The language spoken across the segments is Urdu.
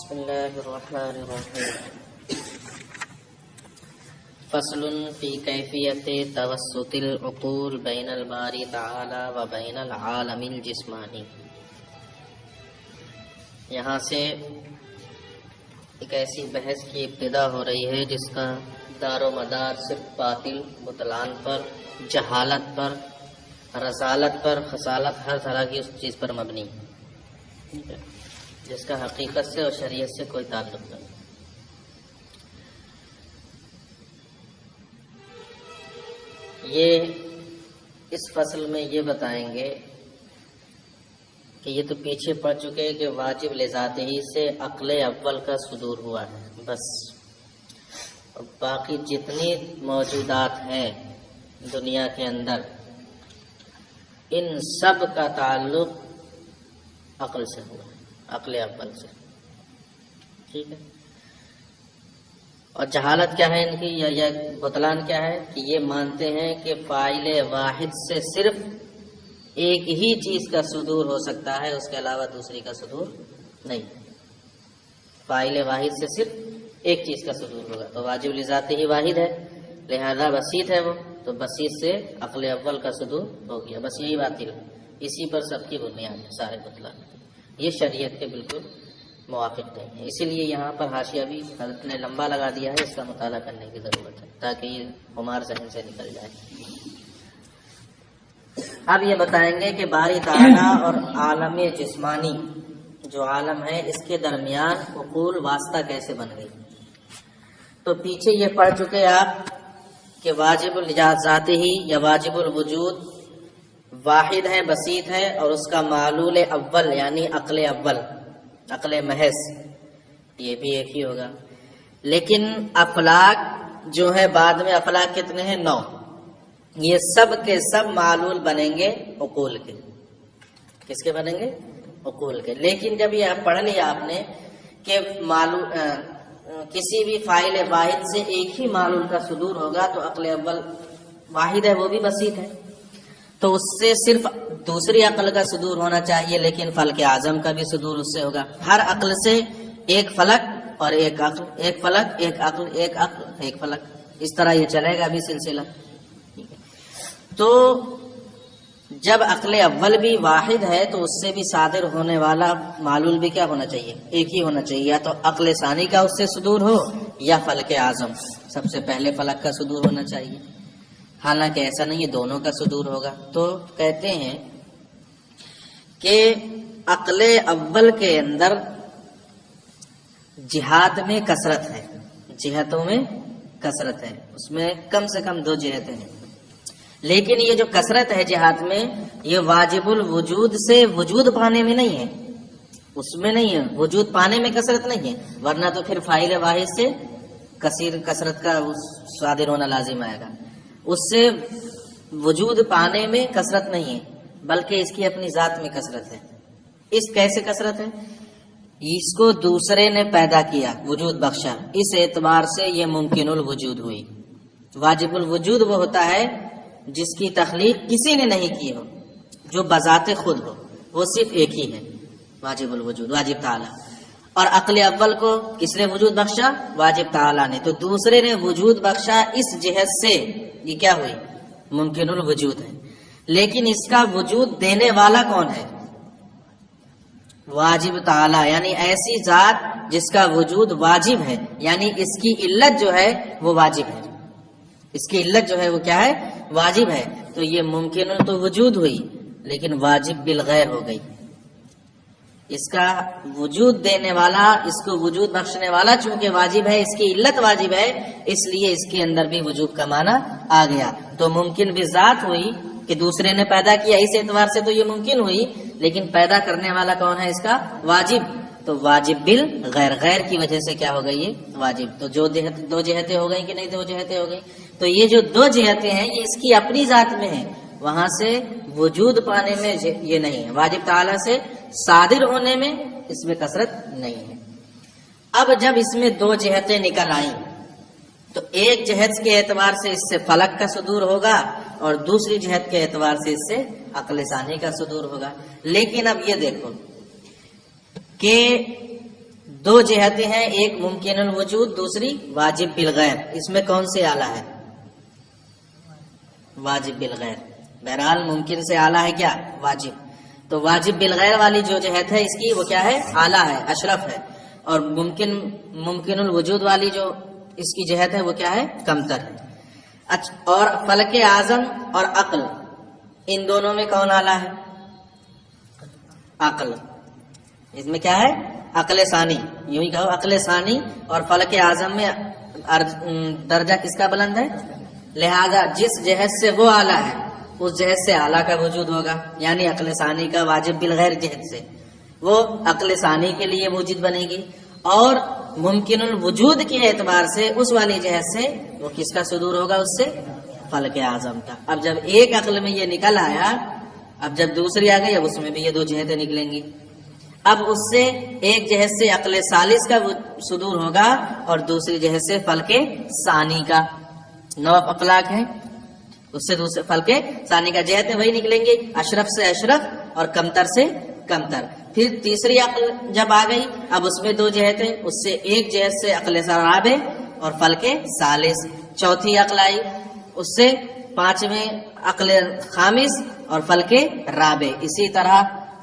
بسم الله الرحمن الرحيم. فصل في كيفية توسط العقول بين الباري تعالى وبين العالم الجسماني. یہاں سے ایک ایسی بحث کی ابتدا ہو رہی ہے جس کا دار و مدار صرف باطل بطلان پر، جہالت پر، رسالت پر، خصالت، ہر طرح کی اس چیز پر مبنی ہے جس کا حقیقت سے اور شریعت سے کوئی تعلق نہیں. یہ اس فصل میں یہ بتائیں گے کہ یہ تو پیچھے پڑ چکے کہ واجب لذات ہی سے عقل اول کا صدور ہوا ہے بس. باقی جتنی موجودات ہیں دنیا کے اندر ان سب کا تعلق عقل سے ہوا ہے، عقل اول سے. ٹھیک ہے. اور جہالت کیا ہے ان کی یا بطلان کیا ہے کہ یہ مانتے ہیں کہ فاعل واحد سے صرف ایک ہی چیز کا صدور ہو سکتا ہے، اس کے علاوہ دوسری کا صدور نہیں. فاعل واحد سے صرف ایک چیز کا صدور ہوگا تو واجب لذات ہی واحد ہے، لہذا بسیط ہے وہ، تو بسیط سے عقل اول کا صدور ہو گیا. بس یہی باطل ہے، اسی پر سب کی بنیاد ہے سارے بطلان. یہ شریعت کے بالکل موافق نہیں ہے. اسی لیے یہاں پر حاشیہ بھی حضرت نے لمبا لگا دیا ہے، اس کا مطالعہ کرنے کی ضرورت ہے تاکہ یہ خمار ذہن سے نکل جائے. اب یہ بتائیں گے کہ باری تعالیٰ اور عالم جسمانی جو عالم ہے اس کے درمیان عقول واسطہ کیسے بن گئی. تو پیچھے یہ پڑھ چکے آپ کہ واجب الذات ہی یا واجب الوجود واحد ہے، بسیط ہے، اور اس کا معلول اول یعنی عقل اول، عقل محض یہ بھی ایک ہی ہوگا. لیکن افلاک جو ہے بعد میں افلاک کتنے ہیں؟ 9. یہ سب کے سب معلول بنیں گے عقول کے. کس کے بنیں گے؟ عقول کے. لیکن جب یہ پڑھ لیا آپ نے کہ کسی بھی فاعل واحد سے ایک ہی معلول کا صدور ہوگا تو عقل اول واحد ہے، وہ بھی بسیط ہے، تو اس سے صرف دوسری عقل کا صدور ہونا چاہیے، لیکن فلک اعظم کا بھی صدور اس سے ہوگا. ہر عقل سے ایک فلک اور ایک عقل، ایک فلک ایک عقل، ایک عقل ایک فلک، اس طرح یہ چلے گا بھی سلسلہ. تو جب عقل اول بھی واحد ہے تو اس سے بھی صادر ہونے والا معلول بھی کیا ہونا چاہیے؟ ایک ہی ہونا چاہیے. یا تو عقل ثانی کا اس سے صدور ہو یا فلک اعظم، سب سے پہلے فلک کا صدور ہونا چاہیے. حالانکہ ایسا نہیں ہے، دونوں کا صدور ہوگا. تو کہتے ہیں کہ عقل اول کے اندر جہات میں کثرت ہے، جہتوں میں کثرت ہے، اس میں کم سے کم 2 جہتیں ہیں. لیکن یہ جو کثرت ہے جہات میں یہ واجب الوجود سے وجود پانے میں نہیں ہے، اس میں نہیں ہے، وجود پانے میں کثرت نہیں ہے، ورنہ تو پھر فاعل واحد سے کثرت کا صادر ہونا لازم آئے گا. اس سے وجود پانے میں کثرت نہیں ہے بلکہ اس کی اپنی ذات میں کثرت ہے. اس کیسے کثرت ہے؟ اس کو دوسرے نے پیدا کیا، وجود بخشا، اس اعتبار سے یہ ممکن الوجود ہوئی. واجب الوجود وہ ہوتا ہے جس کی تخلیق کسی نے نہیں کی ہو، جو بذات خود ہو، وہ صرف ایک ہی ہے، واجب الوجود، واجب تعالیٰ. اور عقل اول کو کس نے وجود بخشا؟ واجب تعالیٰ نے. تو دوسرے نے وجود بخشا، اس جہت سے یہ کیا ہوئی؟ ممکن الوجود ہے. لیکن اس کا وجود دینے والا کون ہے؟ واجب تعالیٰ، یعنی ایسی ذات جس کا وجود واجب ہے، یعنی اس کی علت جو ہے وہ واجب ہے، اس کی علت جو ہے وہ کیا ہے؟ واجب ہے. تو یہ ممکن تو وجود ہوئی لیکن واجب بالغیر ہو گئی. اس کا وجود دینے والا، اس کو وجود بخشنے والا چونکہ واجب ہے، اس کی علت واجب ہے، اس لیے اس کے اندر بھی وجوب کا معنی آ گیا. تو ممکن بھی ذات ہوئی کہ دوسرے نے پیدا کیا، اس اعتبار سے تو یہ ممکن ہوئی، لیکن پیدا کرنے والا کون ہے؟ اس کا واجب. تو واجب بالغیر، غیر کی وجہ سے کیا ہو گئی؟ یہ واجب. تو جو 2 جہتیں ہو گئی کہ نہیں؟ 2 جہتیں ہو گئی. تو یہ جو 2 جہتیں ہیں یہ اس کی اپنی ذات میں ہیں، وہاں سے وجود پانے میں یہ نہیں ہے، واجب تعالیٰ سے صادر ہونے میں اس میں کثرت نہیں ہے. اب جب اس میں 2 جہتیں نکل آئیں تو ایک جہت کے اعتبار سے اس سے فلک کا صدور ہوگا اور دوسری جہت کے اعتبار سے اس سے عقل ثانی کا صدور ہوگا. لیکن اب یہ دیکھو کہ دو جہتیں ہیں، ایک ممکن الوجود، دوسری واجب بالغیر. اس میں کون سے اعلیٰ ہے؟ واجب بالغیر. بہرحال ممکن سے اعلیٰ ہے کیا؟ واجب. تو واجب بالغیر والی جو جہت ہے اس کی وہ کیا ہے؟ اعلیٰ ہے، اشرف ہے. اور ممکن الوجود والی جو اس کی جہت ہے وہ کیا ہے؟ کمتر ہے. اور فلک اعظم اور عقل، ان دونوں میں کون اعلیٰ ہے؟ عقل. اس میں کیا ہے؟ عقل ثانی. یوں ہی کہو عقل ثانی. اور فلک اعظم میں درجہ کس کا بلند ہے؟ لہذا جس جہت سے وہ اعلیٰ ہے اس جہت سے اعلیٰ کا وجود ہوگا. یعنی عقل ثانی کا واجب بالغیر جہت سے وہ عقل ثانی کے لیے موجود بنے گی، اور ممکن الوجود کے اعتبار سے اس والی جہت سے وہ کس کا صدور ہوگا؟ اس سے فلک اعظم کا. اب جب ایک عقل میں یہ نکل آیا، اب جب دوسری آ گئی اب اس میں بھی یہ دو جہتیں نکلیں گی. اب اس سے ایک جہت سے عقل ثالث کا صدور ہوگا اور دوسری جہت سے فلک ثانی کا. 9 افلاک ہیں، اس سے دوسرے فلک ثانی کا جہتیں وہی نکلیں گے، اشرف سے اشرف اور کمتر سے کمتر. پھر تیسری عقل جب آ گئی، اب اس میں 2 جہتیں، اس سے ایک جہت سے عقل رابع اور فلک ثالث. چوتھی عقل آئی، اس سے 5ویں عقل خامس اور فلک رابع. اسی طرح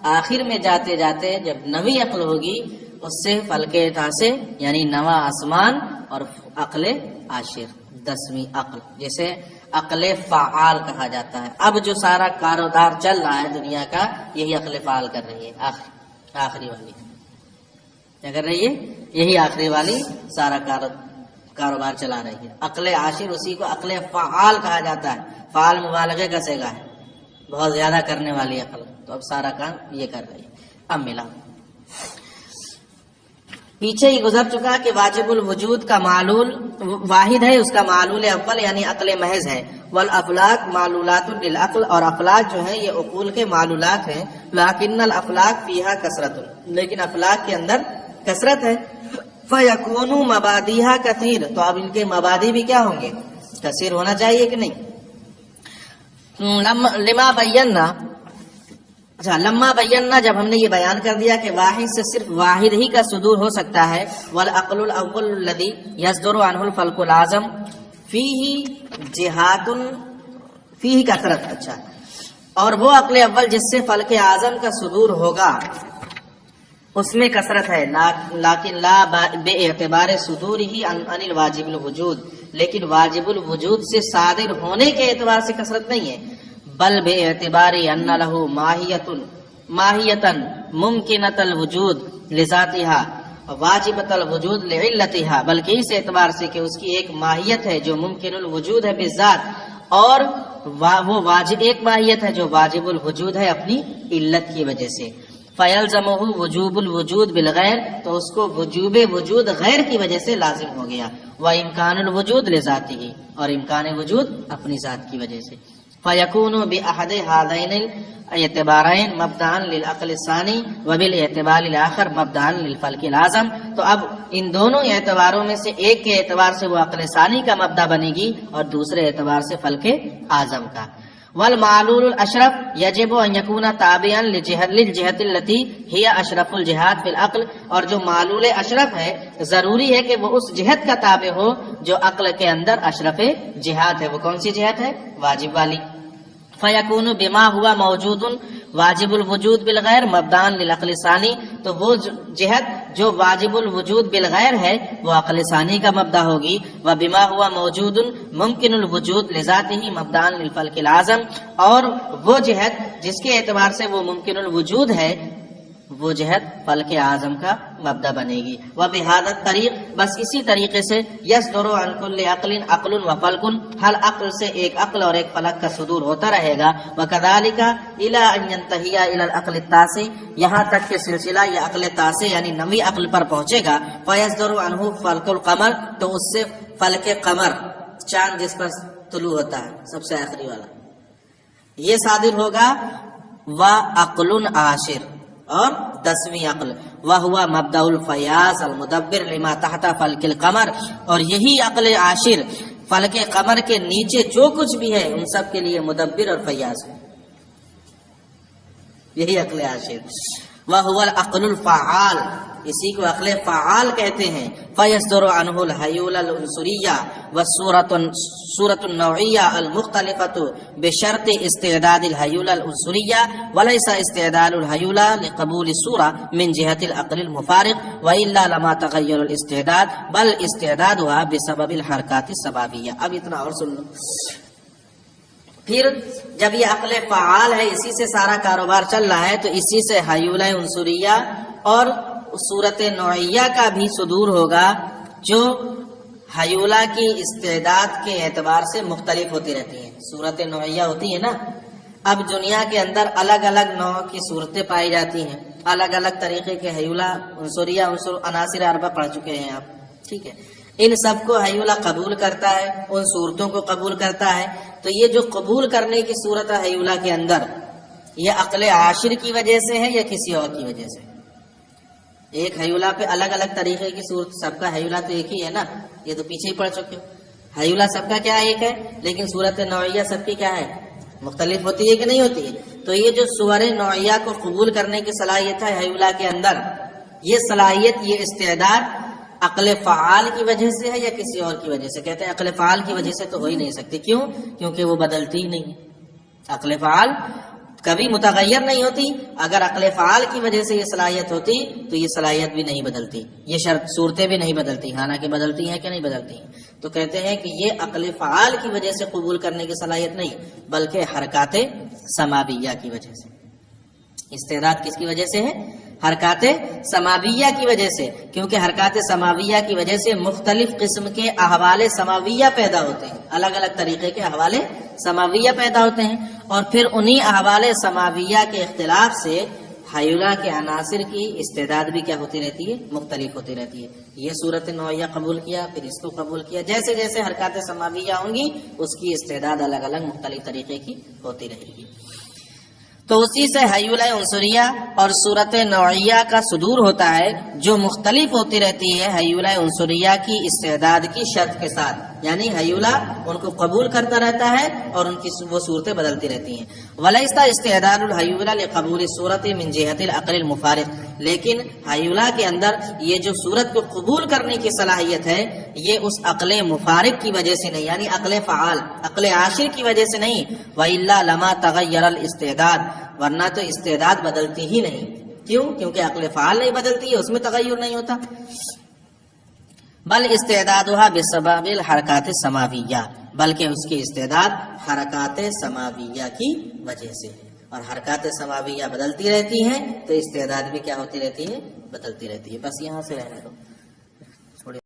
آخر میں جاتے جاتے جب 9ویں عقل ہوگی اس سے فلک تاسع یعنی 9واں آسمان اور عقل عاشر 10ویں عقل، جسے عقل فعال کہا جاتا ہے. اب جو سارا کاروبار چل رہا ہے دنیا کا یہی عقل فعال کر رہی ہے. آخری والی کیا کر رہی ہے؟ یہی آخری والی سارا کاروبار چلا رہی ہے. عقل عاشر اسی کو عقل فعال کہا جاتا ہے. فعال مبالغے کا صیغہ ہے، بہت زیادہ کرنے والی عقل. تو اب سارا کام یہ کر رہی ہے. اب ملا پیچھے ہی گزر چکا کہ واجب الوجود کا معلول واحد ہے، اس کا معلول اول یعنی عقل محض ہے. والافلاک معلولات للعقل، اور افلاک جو ہیں یہ عقول کے معلولات ہیں. لیکن الافلاک فیہا کثرت، لیکن افلاک کے اندر کثرت ہے. فیکون مبادیہا کثیر، تو اب ان کے مبادی بھی کیا ہوں گے؟ کثیر ہونا چاہیے کہ نہیں؟ لما بینا، اچھا لما بینا جب ہم نے یہ بیان کر دیا کہ واحد سے صرف واحد ہی کا صدور ہو سکتا ہے. والعقل الاول الذی یصدر عنہ الفلک الاعظم فیہ جہات فیہ کثرت. اچھا، اور وہ عقل اول جس سے فلک اعظم کا صدور ہوگا اس میں کثرت ہے. لیکن لا بے اعتبار صدور ہی عن الواجب الوجود، لیکن واجب الوجود سے صادر ہونے کے اعتبار سے کثرت نہیں ہے. بل بے اعتبار ان لہ ماہیتا ممکنۃ الوجود لذاتہا واجبۃ الوجود لعلتہا، بلکہ اس اعتبار سے کہ اس کی ایک ماہیت ہے جو ممکن الوجود ہے بذات، اور وہ واجب ایک ماہیت ہے جو واجب الوجود ہے اپنی علت کی وجہ سے. فیلزمہ وجوب الوجود بالغیر، تو اس کو وجوب وجود غیر کی وجہ سے لازم ہو گیا. وامکان الوجود لذاتہ، اور امکان وجود اپنی ذات کی وجہ سے. فیکون بأحد هذین الاعتبارین مبدعا للعقل الثانی وبالاعتبار الاخر مبدعا للفلک الاعظم. تو اب ان دونوں اعتباروں میں سے ایک کے اعتبار سے وہ عقل ثانی کا مبدع بنے گی اور دوسرے اعتبار سے فلک اعظم کا. والمعلول الاشرف یجب ان یکون تابعا للجہت التي هي اشرف الجہات فی العقل، اور جو معلول اشرف ہے ضروری ہے کہ وہ اس جہت کا تابع ہو جو عقل کے اندر اشرف جہات ہے. وہ کون سی جہت ہے؟ واجب والی. فیکون بما ہوا موجود واجب الوجود بالغیر مبدعا للعقل ثانی، تو وہ جہت جو واجب الوجود بالغیر ہے وہ عقل ثانی کا مبدع ہوگی. وبما ہوا موجود ممکن الوجود لذاتہ مبدعا للفلک الاعظم، اور وہ جہت جس کے اعتبار سے وہ ممکن الوجود ہے وہ جہت فلک اعظم کا مبدع بنے گی. وبہذا الطریق، بس اسی طریقے سے یصدر عن کل عقل عقل وفلک، ہر عقل سے ایک عقل اور ایک فلک کا صدور ہوتا رہے گا. وکذالک الی ان ینتہی الی العقل التاسع، یہاں تک کہ سلسلہ یہ عقل تاسع یعنی 9ویں عقل پر پہنچے گا. فیصدر عنہ فلک القمر، تو اس سے فلک قمر چاند جس پر طلوع ہوتا ہے سب سے آخری والا یہ صادر ہوگا. وعقل عاشر، اور 10ویں عقل وہوا مبدأ الفیاض المدبر لما تحت فلک القمر، اور یہی عقل عاشر فلک قمر کے نیچے جو کچھ بھی ہے ان سب کے لیے مدبر اور فیاض ہے. یہی عقل عاشر. وہوا العقل الفعال، اسی کو عقل فعال کہتے ہیں. فیصدر عنہ الحیولہ العنصریہ والصورۃ النوعیہ المختلفۃ بشرط استعداد الحیولہ العنصریہ وليس استعداد الحیولہ لقبول الصورہ من جہت العقل المفارق والا لما تغیر الاستعداد بل استعدادها بسبب الحرکات السبابیہ. اب اتنا اور سن لو. پھر جب یہ عقل فعال ہے، اسی سے سارا کاروبار چل رہا ہے، تو اسی سے حیولہ عنصریہ اور صورت نوعیہ کا بھی صدور ہوگا، جو حیولہ کی استعداد کے اعتبار سے مختلف ہوتی رہتی ہیں. صورت نوعیہ ہوتی ہے نا، اب دنیا کے اندر الگ الگ نوع کی صورتیں پائی جاتی ہیں، الگ الگ طریقے کے حیولہ عنصریہ عناصر اربع پڑھ چکے ہیں آپ، ٹھیک ہے. ان سب کو حیولہ قبول کرتا ہے، ان صورتوں کو قبول کرتا ہے. تو یہ جو قبول کرنے کی صورت ہے حیولہ کے اندر، یہ عقل عاشر کی وجہ سے ہے یا کسی اور کی وجہ سے؟ ایک حیولہ پہ الگ الگ طریقے کی صورت، سب کا حیولہ تو ایک ہی ہے نا، یہ تو پیچھے ہی پڑھ چکے ہو. حیولہ سب کا کیا ایک ہے، لیکن صورت نوعیہ سب کی کیا ہے، مختلف ہوتی ہے کہ نہیں ہوتی ہے. تو یہ جو صور نوعیہ کو قبول کرنے کی صلاحیت ہے حیولہ کے اندر، یہ صلاحیت، یہ استعداد عقل فعال کی وجہ سے ہے یا کسی اور کی وجہ سے؟ کہتے ہیں عقل فعال کی وجہ سے تو ہو ہی نہیں سکتی. کیوں؟ کیونکہ وہ بدلتی ہی نہیں ہے. عقل فعال کبھی متغیر نہیں ہوتی. اگر عقل فعال کی وجہ سے یہ صلاحیت ہوتی تو یہ صلاحیت بھی نہیں بدلتی، یہ شرط صورتیں بھی نہیں بدلتی، حالانکہ بدلتی ہیں کہ نہیں بدلتی ہیں. تو کہتے ہیں کہ یہ عقل فعال کی وجہ سے قبول کرنے کی صلاحیت نہیں، بلکہ حرکات سماویہ کی وجہ سے. استعداد کس کی وجہ سے ہے؟ حرکات سماویہ کی وجہ سے. کیونکہ حرکات سماویہ کی وجہ سے مختلف قسم کے احوال سماویہ پیدا ہوتے ہیں، الگ الگ طریقے کے احوال سماویہ پیدا ہوتے ہیں، اور پھر انہی احوال سماویہ کے اختلاف سے حیولہ کے عناصر کی استعداد بھی کیا ہوتی رہتی ہے، مختلف ہوتی رہتی ہے. یہ صورت نوعیہ قبول کیا، پھر اس کو قبول کیا، جیسے جیسے حرکات سماویہ ہوں گی اس کی استعداد الگ الگ مختلف طریقے کی ہوتی رہے گی. تو اسی سے حیولہ عنصریہ اور صورت نوعیہ کا صدور ہوتا ہے، جو مختلف ہوتی رہتی ہے حیولہ عنصریہ کی استعداد کی شرط کے ساتھ. یعنی حیولہ ان کو قبول کرتا رہتا ہے اور ان کی وہ صورتیں بدلتی رہتی ہیں. ولیس استعداد الحیولہ لقبول صورت من جہت العقل المفارق. لیکن حیولہ کے اندر یہ جو صورت کو قبول کرنے کی صلاحیت ہے، یہ اس عقل مفارق کی وجہ سے نہیں، یعنی عقل فعال، عقل عاشر کی وجہ سے نہیں. وَإِلَّا لَمَا تَغَيَّرَ الْإِسْتِعْدَادُ. ورنہ تو استعداد بدلتی ہی نہیں. کیوں؟ کیونکہ عقل فعال نہیں بدلتی ہے، اس میں تغیر نہیں ہوتا. بل استعدادها بسبب الحرکات السماویہ. بلکہ اس کی استعداد حرکات سماویہ کی وجہ سے ہے. اور حرکات سماویہ بدلتی رہتی ہیں تو استعداد بھی کیا ہوتی رہتی ہے، بدلتی رہتی ہے. بس یہاں سے رہنے دو.